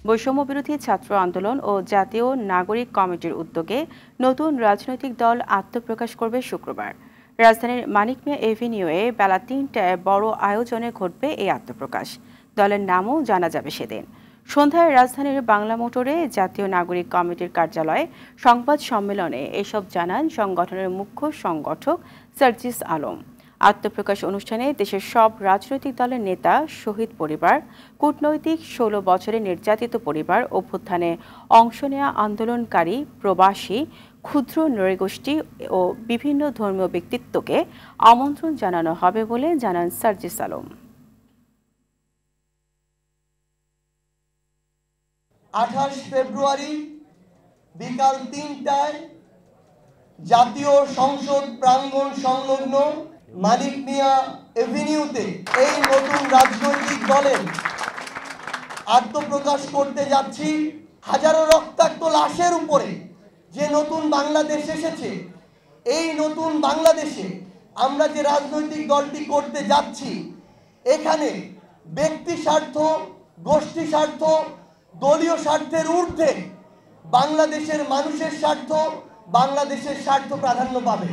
বৈষম্য বিরোধী ছাত্র আন্দোলন ও জাতীয় নাগরিক কমিটির উদ্যোগে নতুন রাজনৈতিক দল আত্মপ্রকাশ করবে শুক্রবার। রাজধানীর মানিক মিয়া এভিনিউয়ে বেলা ৩টায় বড় আয়োজনে ঘটবে এই আত্মপ্রকাশ। দলের নামও জানা যাবে সেদিন। সন্ধ্যায় রাজধানীর বাংলা মোটরে জাতীয় নাগরিক কমিটির কার্যালয়ে সংবাদ সম্মেলনে এসব জানান সংগঠনের মুখ্য সংগঠক সার্জিস আলম। আত্মপ্রকাশ অনুষ্ঠানে দেশের সব রাজনৈতিক দলের নেতা, শহীদ পরিবার, কূটনৈতিক ১৬ বছরের নির্যাতিত পরিবার, অভ্যুত্থানে অংশ নেওয়া আন্দোলনকারী, প্রবাসী, ক্ষুদ্র নৃগোষ্ঠী ও বিভিন্ন ধর্মীয় ব্যক্তিত্বকে আমন্ত্রণ জানানো হবে বলে জানান সার্জিস আলম। ২৮ ফেব্রুয়ারি বিকাল ৩টায় জাতীয় সংসদ প্রাঙ্গণ সংলগ্ন মানিক মিয়া এভিনিউতে এই নতুন রাজনৈতিক দলের আত্মপ্রকাশ করতে যাচ্ছি। হাজারো রক্তাক্ত লাশের উপরে যে নতুন বাংলাদেশ এসেছে, এই নতুন বাংলাদেশে আমরা যে রাজনৈতিক দলটি করতে যাচ্ছি, এখানে ব্যক্তি স্বার্থ, গোষ্ঠী স্বার্থ, দলীয় স্বার্থের ঊর্ধ্বে বাংলাদেশের মানুষের স্বার্থ, বাংলাদেশের স্বার্থ প্রাধান্য পাবে।